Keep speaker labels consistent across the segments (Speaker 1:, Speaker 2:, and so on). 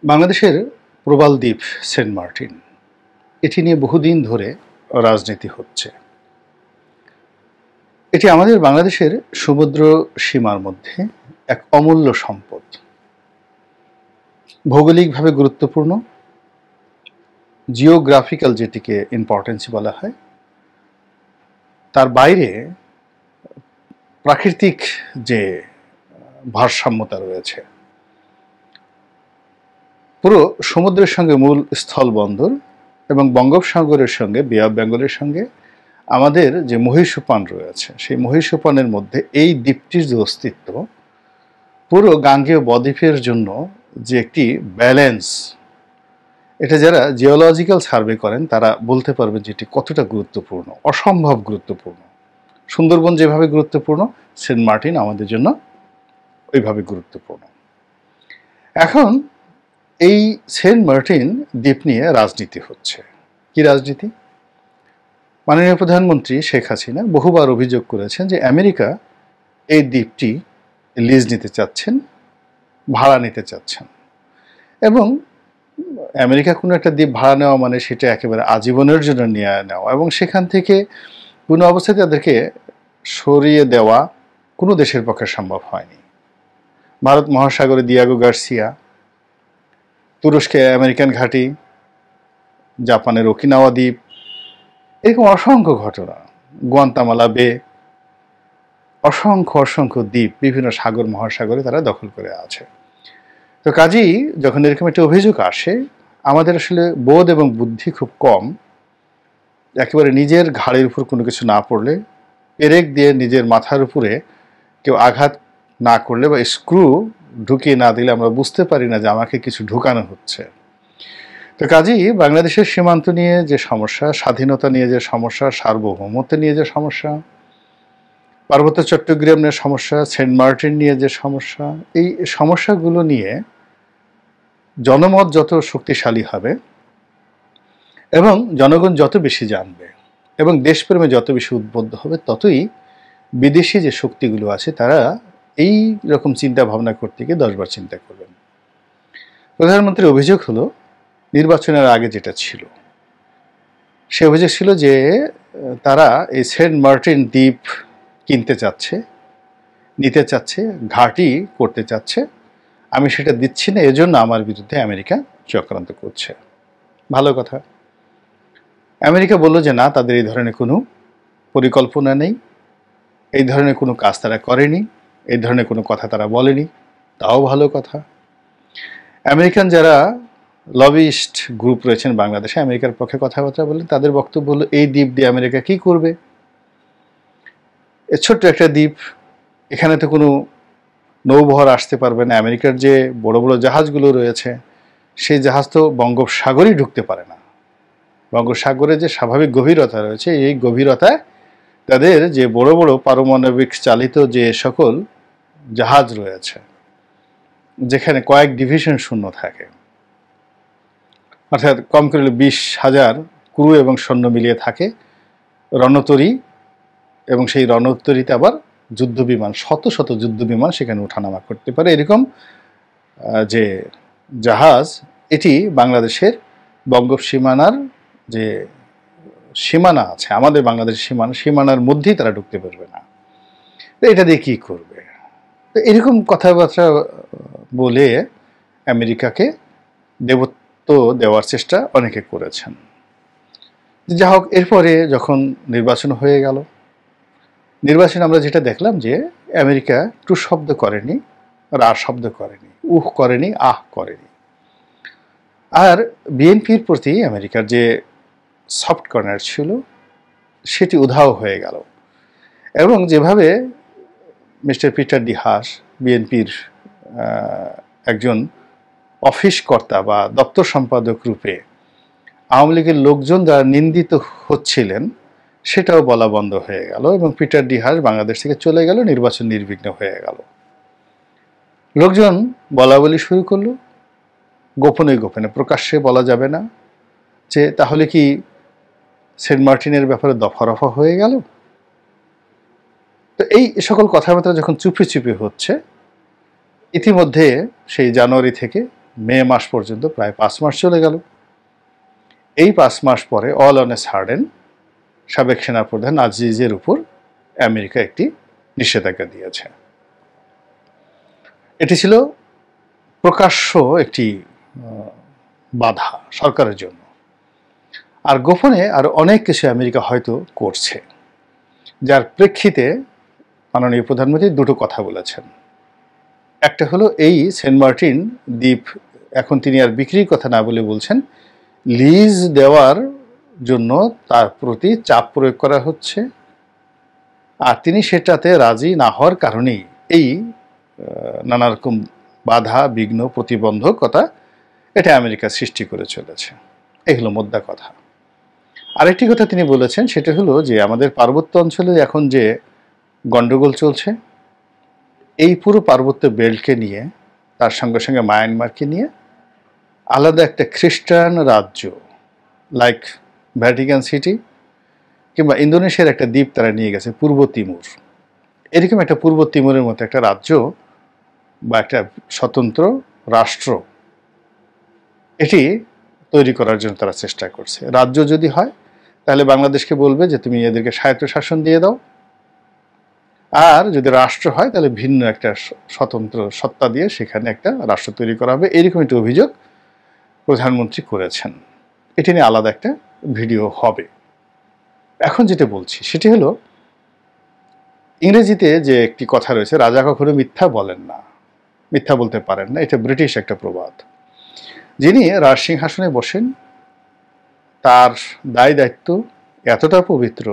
Speaker 1: বাংলাদেশের প্রবাল দ্বীপ Saint Martin, এটি নিয়ে বহুদিন ধরে রাজনীতি হচ্ছে। এটি আমাদের বাংলাদেশের সমুদ্র সীমার মধ্যে এক অমূল্য সম্পদ, ভৌগোলিকভাবে গুরুত্বপূর্ণ, জিওগ্রাফিক্যাল যেটিকে ইম্পর্টেন্স বলা হয়, তার বাইরে প্রাকৃতিক যে ভারসাম্যতা রয়েছে, পুরো সমুদ্রের সঙ্গে মূল স্থলবন্দর এবং বঙ্গোপসাগরের সঙ্গে বে অফ বেঙ্গলের সঙ্গে আমাদের যে মহীসোপান রয়েছে, সেই মহীসোপানের মধ্যে এই দ্বীপটির যে অস্তিত্ব, পুরো গাঙ্গেয় বদ্বীপের জন্য যে একটি ব্যালেন্স, এটা যারা জিওলজিক্যাল সার্ভে করেন তারা বলতে পারবেন যে এটি কতটা গুরুত্বপূর্ণ, অসম্ভব গুরুত্বপূর্ণ। সুন্দরবন যেভাবে গুরুত্বপূর্ণ, সেন্ট মার্টিন আমাদের জন্য ওইভাবে গুরুত্বপূর্ণ। এখন এই সেন্ট মার্টিন দ্বীপ নিয়ে রাজনীতি হচ্ছে। কি রাজনীতি? মাননীয় প্রধানমন্ত্রী শেখ হাসিনা বহুবার অভিযোগ করেছেন যে আমেরিকা এই দ্বীপটি লিজ নিতে চাচ্ছেন, ভাড়া নিতে চাচ্ছেন, এবং আমেরিকা কোনো একটা দ্বীপ ভাড়া নেওয়া মানে সেটা একেবারে আজীবনের জন্য নিয়ে নেওয়া, এবং সেখান থেকে কোনো অবস্থায় তাদেরকে সরিয়ে দেওয়া কোনো দেশের পক্ষে সম্ভব হয়নি। ভারত মহাসাগরে দিয়াগো গার্সিয়া, তুরস্কে আমেরিকান ঘাঁটি, জাপানের ওকিনাওয়া দ্বীপ, এরকম অসংখ্য ঘটনা, গুয়ান্তামালা বে, অসংখ্য দ্বীপ বিভিন্ন সাগর মহাসাগরে তারা দখল করে আছে। তো কাজেই যখন এরকম একটা অভিযোগ আসে, আমাদের আসলে বোধ এবং বুদ্ধি খুব কম। একেবারে নিজের ঘাড়ের উপর কোনো কিছু না পড়লে, পেরেক দিয়ে নিজের মাথার উপরে কেউ আঘাত না করলে বা স্ক্রু ঢুকিয়ে না দিলে আমরা বুঝতে পারি না যে আমাকে কিছু ঢুকানো হচ্ছে। তো কাজেই বাংলাদেশের সীমান্ত নিয়ে যে সমস্যা, স্বাধীনতা নিয়ে যে সমস্যা, সার্বভৌমত্ব নিয়ে যে সমস্যা, পার্বত্য চট্টগ্রাম নিয়ে সমস্যা, সেন্ট মার্টিন নিয়ে যে সমস্যা, এই সমস্যাগুলো নিয়ে জনমত যত শক্তিশালী হবে এবং জনগণ যত বেশি জানবে এবং দেশপ্রেমে যত বেশি উদ্বুদ্ধ হবে, ততই বিদেশি যে শক্তিগুলো আছে তারা এই রকম চিন্তা ভাবনা করতে গিয়ে 10 বার চিন্তা করবেন। প্রধানমন্ত্রীর অভিযোগ হলো, নির্বাচনের আগে যেটা ছিল, সে অভিযোগ ছিল যে তারা এই সেন্ট মার্টিন দ্বীপ কিনতে চাচ্ছে, নিতে চাচ্ছে, ঘাঁটি করতে চাচ্ছে, আমি সেটা দিচ্ছি না, এজন্য আমার বিরুদ্ধে আমেরিকা চক্রান্ত করছে। ভালো কথা। আমেরিকা বলল যে না, তাদের এই ধরনের কোনো পরিকল্পনা নেই, এই ধরনের কোনো কাজ তারা করেনি, এই ধরনের কোনো কথা তারা বলেনি, তাও ভালো কথা। আমেরিকান যারা লবিস্ট গ্রুপ রয়েছেন বাংলাদেশে, আমেরিকার পক্ষে কথাবার্তা বলেন, তাদের বক্তব্য হলো এই দ্বীপ দিয়ে আমেরিকা কি করবে? এ ছোট্ট একটা দ্বীপ, এখানে তো কোনো নৌবহর আসতে পারবে না। আমেরিকার যে বড় বড় জাহাজগুলো রয়েছে, সেই জাহাজ তো বঙ্গোপসাগরেই ঢুকতে পারে না। বঙ্গোপসাগরে যে স্বাভাবিক গভীরতা রয়েছে, এই গভীরতায় তাদের যে বড় বড় পারমাণবিক চালিত যে সকল জাহাজ রয়েছে, যেখানে কয়েক ডিভিশন শূন্য থাকে, অর্থাৎ কম করে 20,000 ক্রু এবং সৈন্য মিলিয়ে থাকে, রণতরী, এবং সেই রণতরীতে আবার যুদ্ধবিমান, শত শত যুদ্ধবিমান সেখানে ওঠানামা করতে পারে, এরকম যে জাহাজ, এটি বাংলাদেশের বঙ্গোপসীমানার যে সীমানা আছে, আমাদের বাংলাদেশের সীমানার মধ্যেই তারা ঢুকতে পারবে না। এটা দিয়ে কী করবে? তো এরকম কথাবার্তা বলে আমেরিকাকে দেবত্ব দেওয়ার চেষ্টা অনেকে করেছেন। যা হোক, এরপরে যখন নির্বাচন হয়ে গেল, নির্বাচনে আমরা যেটা দেখলাম যে আমেরিকা টু শব্দ করেনি, রা শব্দ করেনি, উহ করেনি, আহ করেনি। আর বিএনপির প্রতি আমেরিকার যে সফট কর্নার ছিল, সেটি উধাও হয়ে গেল। এবং যেভাবে মিস্টার পিটার ডি হাস, বিএনপির একজন অফিস কর্তা বা দপ্তর সম্পাদক রূপে আওয়ামী লীগের লোকজন যারা নিন্দিত হচ্ছিলেন, সেটাও বলা বন্ধ হয়ে গেল, এবং পিটার ডি হাস বাংলাদেশ থেকে চলে গেল, নির্বাচন নির্বিঘ্ন হয়ে গেল। লোকজন বলা বলি শুরু করলো, গোপনে গোপনে, প্রকাশ্যে বলা যাবে না, যে তাহলে কি সেন্ট মার্টিনের ব্যাপারে দফা রফা হয়ে গেল? তো এই সকল কথাবার্তা যখন চুপি চুপি হচ্ছে, ইতিমধ্যে সেই জানুয়ারি থেকে মে মাস পর্যন্ত প্রায় 5 মাস চলে গেল। এই 5 মাস পরে অল অন এ সাডেন সাবেক সেনাপ্রধান আজিজের উপর আমেরিকা একটি নিষেধাজ্ঞা দিয়েছে। এটি ছিল প্রকাশ্য একটি বাধা সরকারের জন্য। আর গোপনে আর অনেক কিছু আমেরিকা হয়তো করছে, যার প্রেক্ষিতে মাননীয় প্রধানমন্ত্রী দুটো কথা বলেছেন। একটা হলো এই সেন্ট মার্টিন দ্বীপ এখন তিনি আর বিক্রির কথা না বলে বলছেন লিজ দেওয়ার জন্য তার প্রতি চাপ প্রয়োগ করা হচ্ছে, আর তিনি সেটাতে রাজি না হওয়ার কারণেই এই নানা রকম বাধা বিঘ্ন প্রতিবন্ধকতা এটা আমেরিকা সৃষ্টি করে চলেছে। এই হলো মোদ্দা কথা। আরেকটি কথা তিনি বলেছেন, সেটা হলো যে আমাদের পার্বত্য অঞ্চলে এখন যে গন্ডগোল চলছে, এই পুরো পার্বত্য বেল্টকে নিয়ে, তার সঙ্গে সঙ্গে মায়ানমারকে নিয়ে আলাদা একটা খ্রিস্টান রাজ্য লাইক ভ্যাটিকান সিটি কিংবা ইন্দোনেশিয়ার একটা দ্বীপ তারা নিয়ে গেছে পূর্ব তিমুর, এরকম একটা পূর্ব তিমুরের মতো একটা রাজ্য বা একটা স্বতন্ত্র রাষ্ট্র এটি তৈরি করার জন্য তারা চেষ্টা করছে। রাজ্য যদি হয় তাহলে বাংলাদেশকে বলবে যে তুমি এদেরকে স্বায়ত্তশাসন দিয়ে দাও, আর যদি রাষ্ট্র হয় তাহলে ভিন্ন একটা স্বতন্ত্র সত্তা দিয়ে সেখানে একটা রাষ্ট্র তৈরি করা হবে। এরকম একটি অভিযোগ প্রধানমন্ত্রী করেছেন। এটি নিয়ে আলাদা একটা ভিডিও হবে। এখন যেটা বলছি সেটি হলো, ইংরেজিতে যে একটি কথা রয়েছে, রাজা কখনো মিথ্যা বলেন না, মিথ্যা বলতে পারেন না, এটা ব্রিটিশ একটা প্রবাদ। যিনি রাজসিংহাসনে বসেন তার দায় দায়িত্ব এতটা পবিত্র,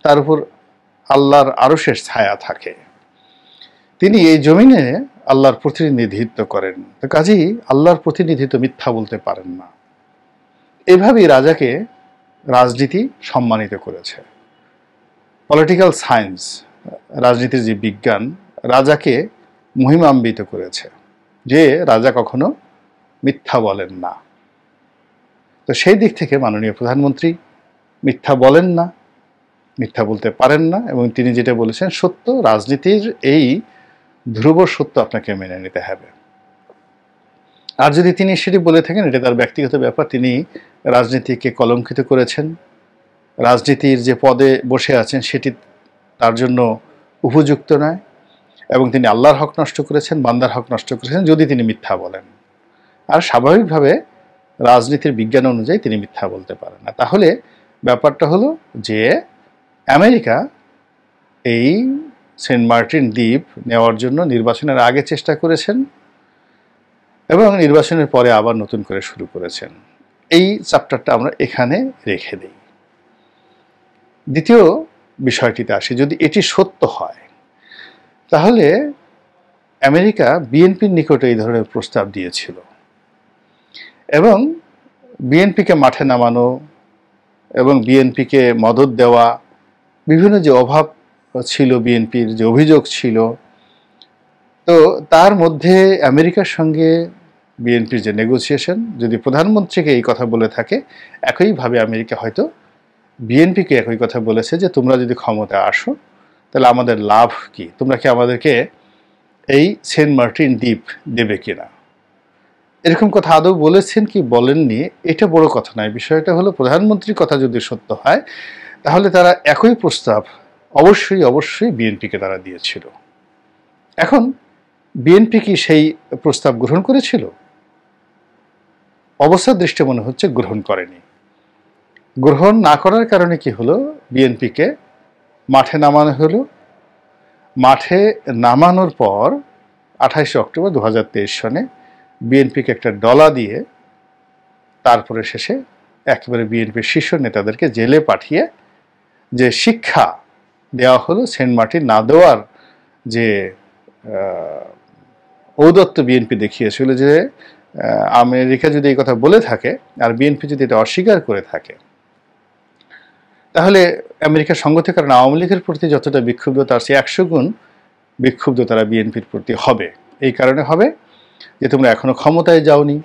Speaker 1: তার উপর আল্লাহর আরশের ছায়া থাকে, তিনি এই জমিনে আল্লাহর প্রতিনিধিত্ব করেন, তো কাজেই আল্লাহর প্রতিনিধিত্ব মিথ্যা বলতে পারেন না। এভাবেই রাজাকে রাজনীতি সম্মানিত করেছে। পলিটিক্যাল সায়েন্স, রাজনীতির যে বিজ্ঞান, রাজাকে মহিমান্বিত করেছে যে রাজা কখনো মিথ্যা বলেন না। তো সেই দিক থেকে মাননীয় প্রধানমন্ত্রী মিথ্যা বলেন না, মিথ্যা বলতে পারেন না, এবং তিনি যেটা বলেছেন সত্য, রাজনীতির এই ধ্রুব সত্য আপনাকে মেনে নিতে হবে। আর যদি তিনি সেটি বলে থাকেন এটা তার ব্যক্তিগত ব্যাপার, তিনি রাজনীতিকে কলঙ্কিত করেছেন, রাজনীতির যে পদে বসে আছেন সেটি তার জন্য উপযুক্ত নয়, এবং তিনি আল্লাহর হক নষ্ট করেছেন, বান্দার হক নষ্ট করেছেন যদি তিনি মিথ্যা বলেন। আর স্বাভাবিকভাবে রাজনীতির বিজ্ঞান অনুযায়ী তিনি মিথ্যা বলতে পারেন না। তাহলে ব্যাপারটা হলো যে আমেরিকা এই সেন্ট মার্টিন দ্বীপ নেওয়ার জন্য নির্বাচনের আগে চেষ্টা করেছেন এবং নির্বাচনের পরে আবার নতুন করে শুরু করেছেন। এই চ্যাপ্টারটা আমরা এখানে রেখে দিই। দ্বিতীয় বিষয়টিতে আসি, যদি এটি সত্য হয় তাহলে আমেরিকা বিএনপির নিকটে এই ধরনের প্রস্তাব দিয়েছিল, এবং বিএনপিকে মাঠে নামানো এবং বিএনপিকে মদদ দেওয়া, বিভিন্ন যে অভাব ছিল বিএনপির, যে অভিযোগ ছিল, তো তার মধ্যে আমেরিকার সঙ্গে বিএনপির যে নেগোসিয়েশন, যদি প্রধানমন্ত্রীকে এই কথা বলে থাকে, একইভাবে আমেরিকা হয়তো বিএনপিকে একই কথা বলেছে যে তোমরা যদি ক্ষমতা আসো তাহলে আমাদের লাভ কি, তোমরা কি আমাদেরকে এই সেন্ট মার্টিন দ্বীপ দেবে কিনা। এরকম কথা আদৌ বলেছেন কি বলেননি এটা বড় কথা নয়, বিষয়টা হলো প্রধানমন্ত্রীর কথা যদি সত্য হয় তাহলে তারা একই প্রস্তাব অবশ্যই অবশ্যই বিএনপিকে তারা দিয়েছিল। এখন বিএনপি কি সেই প্রস্তাব গ্রহণ করেছিল? অবস্থার দৃষ্টি মনে হচ্ছে গ্রহণ করেনি। গ্রহণ না করার কারণে কি হলো, বিএনপিকে মাঠে নামানো হলো। মাঠে নামানোর পর 28 অক্টোবর 2023 সনে বিএনপিকে একটা ডলা দিয়ে তারপরে শেষে একেবারে বিএনপির শীর্ষ নেতাদেরকে জেলে পাঠিয়ে যে শিক্ষা দেওয়া হলো, সেন্ট মার্টিন না দেওয়ার যে ঔদত্ত বিএনপি দেখিয়েছিল, যে আমেরিকা যদি এই কথা বলে থাকে আর বিএনপি যদি এটা অস্বীকার করে থাকে তাহলে আমেরিকার সঙ্গ থেকে, কারণ আওয়ামী লীগের প্রতি যতটা বিক্ষুব্ধ তার চেয়ে 100 গুণ বিক্ষুব্ধ তারা বিএনপির প্রতি হবে। এই কারণে হবে যে তোমরা এখনো ক্ষমতায় যাওনি,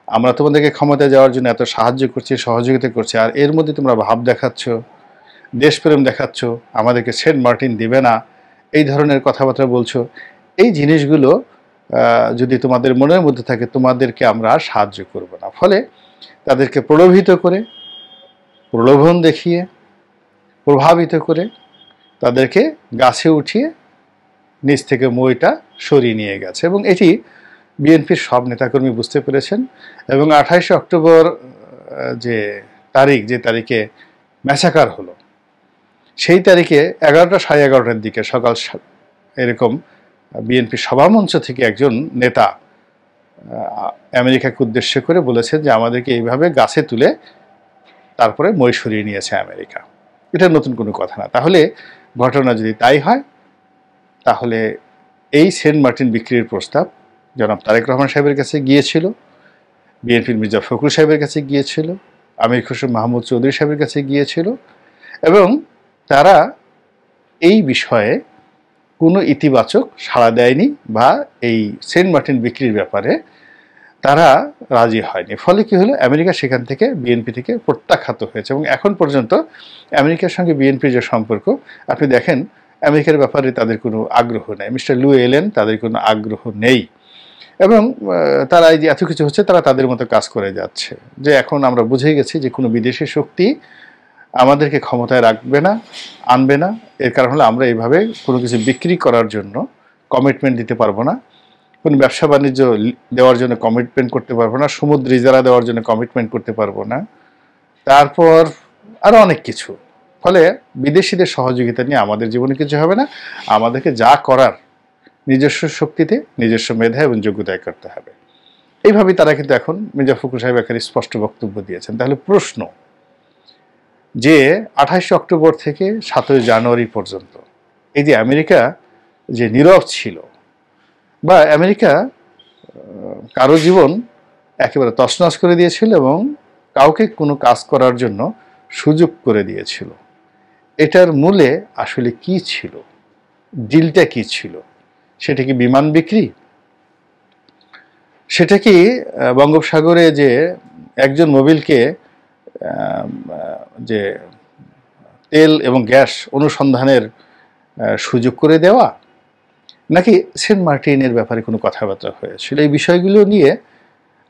Speaker 1: আমরা তোমাদেরকে ক্ষমতায় যাওয়ার জন্য এত সাহায্য করছি, সহযোগিতা করছি, আর এর মধ্যে তোমরা ভাব দেখাচ্ছ, দেশপ্রেম দেখাচ্ছ, আমাদেরকে সেন্ট মার্টিন দিবে না, এই ধরনের কথাবার্তা বলছো। এই জিনিসগুলো যদি তোমাদের মনের মধ্যে থাকে তোমাদেরকে আমরা আর সাহায্য করব না। ফলে তাদেরকে প্রলোভিত করে, প্রলোভন দেখিয়ে, প্রভাবিত করে তাদেরকে গাছে উঠিয়ে নিচ থেকে মইটা সরিয়ে নিয়ে গেছে। এবং এটি বিএনপির সব নেতাকর্মী বুঝতে পেরেছেন। এবং 28 অক্টোবর যে তারিখে ম্যাসাকার হলো, সেই তারিখে 11টা সাড়ে 11টার দিকে সকাল এরকম বিএনপির সভামঞ্চ থেকে একজন নেতা আমেরিকাকে উদ্দেশ্য করে বলেছেন যে আমাদেরকে এইভাবে গাছে তুলে তারপরে মই সরিয়ে নিয়েছে আমেরিকা। এটা নতুন কোনো কথা না। তাহলে ঘটনা যদি তাই হয়, তাহলে এই সেন্ট মার্টিন বিক্রির প্রস্তাব জনাব তারেক রহমান সাহেবের কাছে গিয়েছিল, বিএনপির মির্জা ফখরুল সাহেবের কাছে গিয়েছিল, আমির খসরু মাহমুদ চৌধুরী সাহেবের কাছে গিয়েছিল, এবং তারা এই বিষয়ে কোনো ইতিবাচক সাড়া দেয়নি বা এই সেন্ট মার্টিন বিক্রির ব্যাপারে তারা রাজি হয়নি। ফলে কি হলো, আমেরিকা সেখান থেকে বিএনপি থেকে প্রত্যাখ্যাত হয়েছে। এবং এখন পর্যন্ত আমেরিকার সঙ্গে বিএনপির যে সম্পর্ক, আপনি দেখেন আমেরিকার ব্যাপারে তাদের কোনো আগ্রহ নেই। মিস্টার লু এলেন, তাদের কোনো আগ্রহ নেই। এবং তারা এই যে এত কিছু হচ্ছে, তারা তাদের মতো কাজ করে যাচ্ছে। যে এখন আমরা বুঝে গেছি যে কোনো বিদেশি শক্তি আমাদেরকে ক্ষমতায় রাখবে না, আনবে না। এর কারণ হলো আমরা এইভাবে কোনো কিছু বিক্রি করার জন্য কমিটমেন্ট দিতে পারবো না, কোনো ব্যবসা বাণিজ্য দেওয়ার জন্য কমিটমেন্ট করতে পারবো না, সমুদ্র ইজারা দেওয়ার জন্য কমিটমেন্ট করতে পারবো না, তারপর আরও অনেক কিছু। ফলে বিদেশিদের সহযোগিতা নিয়ে আমাদের জীবনে কিছু হবে না। আমাদেরকে যা করার নিজস্ব শক্তিতে, নিজস্ব মেধা এবং যোগ্যতায় করতে হবে। এইভাবেই তারা কিন্তু এখন মির্জা ফখরুল সাহেব এখানে স্পষ্ট বক্তব্য দিয়েছেন। তাহলে প্রশ্ন যে 28 অক্টোবর থেকে 7 জানুয়ারি পর্যন্ত এই যে আমেরিকা যে নীরব ছিল, বা আমেরিকা কারো জীবন একেবারে তছনছ করে দিয়েছিল এবং কাউকে কোনো কাজ করার জন্য সুযোগ করে দিয়েছিল, এটার মূলে আসলে কি ছিল, ডিলটা কি ছিল? সেটা কি বিমান বিক্রি? সেটা কি বঙ্গোপসাগরে যে একজন মোবিলকে যে তেল এবং গ্যাস অনুসন্ধানের সুযোগ করে দেওয়া, নাকি সেন্ট মার্টিনের ব্যাপারে কোনো কথাবার্তা হয়েছিল? এই বিষয়গুলো নিয়ে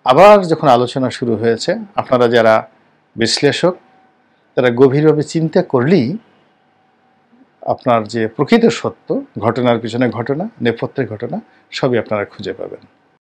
Speaker 1: আবার যখন আলোচনা শুরু হয়েছে, আপনারা যারা বিশ্লেষক তারা গভীরভাবে চিন্তা করলেই আপনার যে প্রকৃত সত্য, ঘটনার পিছনে ঘটনা, নেপথ্যের ঘটনা, সবই আপনারা খুঁজে পাবেন।